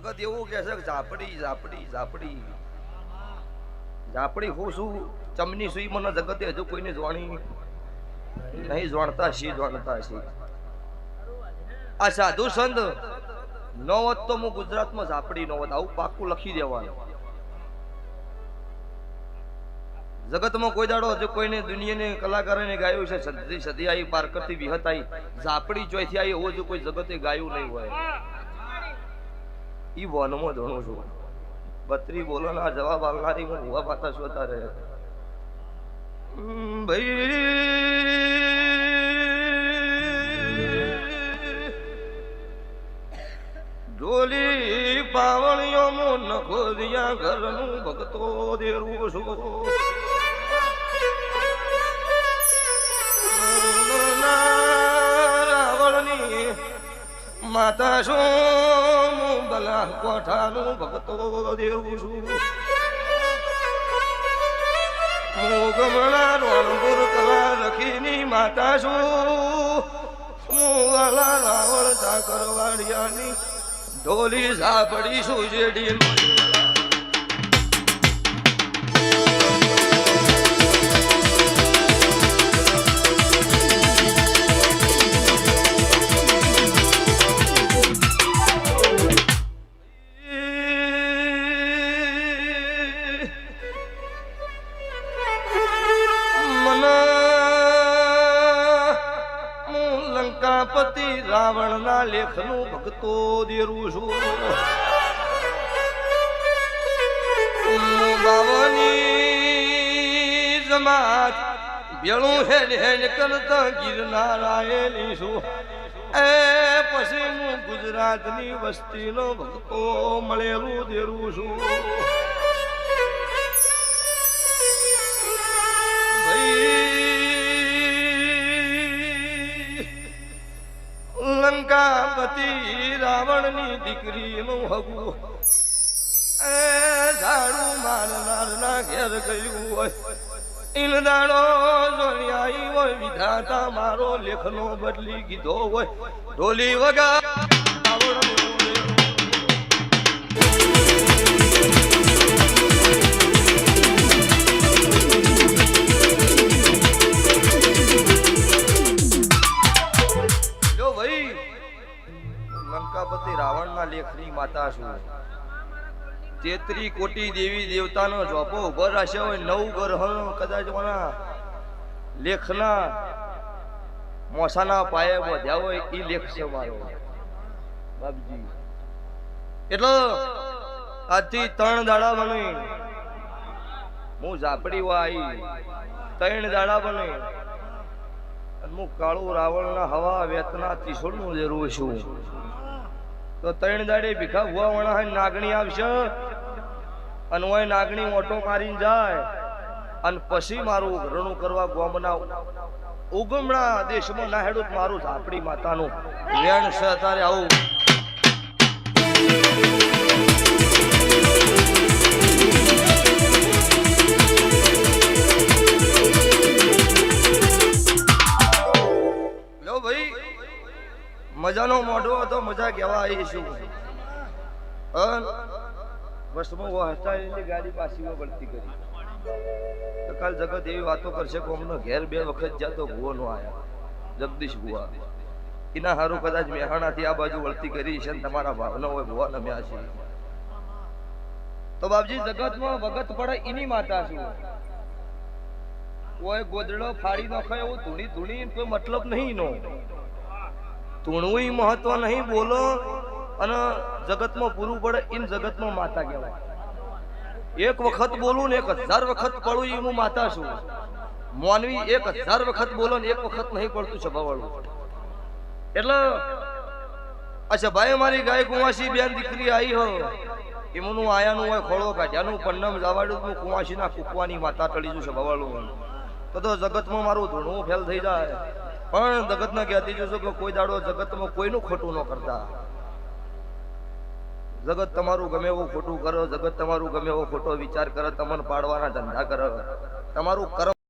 જગત એવું કે છે ઝાપડી ઝાપડી ઝાપડી ઝાપડી હું શું ચમની સુઈ મને જગતે હજુ કોઈને જોણી નહીં જોણતા છી જોણતા છી આ સાધુ સંત નો હોત તો હું ગુજરાતમાં ઝાપડી નો હોત આવું પાક્કું લખી દેવાનું જગતમાં કોઈ દાડો હજુ કોઈને દુનિયાને કલાકારોને ગાયું છે સદી સદી આવી પાર કરતી વિહત આવી ઝાપડી ચોઈથી આવી એવું કોઈ જગતે ગાયું નહીં હોય ઈ વનમાં ધણું છું બત્રી બોલો ના જવાબ આવનારી હું ભૂવા પાતા શોતા રહે ભાઈ ડોલી પાવણીઓ મો નખો દિયા ઘરનું ભગતો દેરું છું રાવણની માતા શું બલા કોઠાનું ભગતો દેવું છું હું ગમણા રણપુર કલા લખીની માતા છું હું વાલા રાવણ ચાકરવાડિયાની ઢોલી ઝાપડી છું જેડી લંકાપતિ રાવણ ના લેખ નું ભક્તો દેરું છું બાવાની જમાત ભેળું હેડ હેડ કરતા ગિરનારાયેલી છું એ પછી હું ગુજરાતની વસ્તીનો ભક્તો મળેલું દેરું છું લંકાપતિ રાવણની દીકરીનું હગું એ ઝાડું મારનાર ના ઘેર ગયું હોય ઈલદાડો જોઈ હોય વિધાતા મારો લેખનો બદલી કીધો હોય ઢોલી વગા લંકાપતિ રાવણ ના લેખની માતા છું 33 કોટી દેવી દેવતાનો જોપો ઉભો રાખ્યો હોય 9 ગ્રહનો કદાચ ઓના લેખના મોસાના પાયે વધ્યા હોય ઈ લેખ છે મારો બાપજી એટલે આજથી 3 દાડા બને હું ઝાપડી વાઈ 3 દાડા બને હું કાળું રાવણ ના હવા વેતના ત્રિશૂળ નું જરૂર છું તો 3 દાડે ભીખા ભુવા વણા નાગણી આવશે અને ઓય નાગણી ઓટો મારીને જાય અને પછી મારું ઘરણું કરવા ગોમના ઉગમણા દેશમાં ના હેડું મારું ઝાપડી માતાનું વેણ છે અત્યારે આવું લો ભાઈ મજાનો મોઢો હતો મજા કેવા આવીશું બસમાં હસ્તા ગાડી પાછી વળતી કરી તો કાલ જગત એવી વાતો કરશે કે અમને ઘેર 2 વખત જાતો ભુવો નો આયા જગદીશ ભુવા એના હારું કદાચ મેહાણાથી આ બાજુ વળતી કરી છે તમારા ભાવનો હોય ભુવા નમ્યા છે તો બાપજી જગતમાં વગત પડે એની માતા છું કોઈ ગોદડો ફાડી નાખે એવું ધૂણી ધૂણી કોઈ મતલબ નહીં નો તુણું મહત્વ નહીં બોલો અને જગતમાં પૂરું પડે ઇન જગતમાં માતા કહેવાય એક વખત બોલું ને 1000 વખત પડું એ હું માતા છું મોનવી 1000 વખત બોલો ને એક વખત નહીં પડતું સભાવાળું એટલે અચ્છા ભાઈ મારી ગાય કુંવાસી બેન દીકરી આવી હો એમનું આયાનું હોય ખોળો કાઢ્યાનું પન્નમ જવાડું હું કુંવાસીના કુકવાની માતા ટળી જુ સભાવાળું તો જગતમાં મારું ધૂણું ફેલ થઈ જાય પણ જગતને કહેતી જોશો કે કોઈ દાડો જગતમાં કોઈનું ખોટું ન કરતા જગત તમારું ગમે એવું ખોટું કરો જગત તમારું ગમે એવો ખોટો વિચાર કરે તમને પાડવાના ધંધા કરે તમારું કર્મ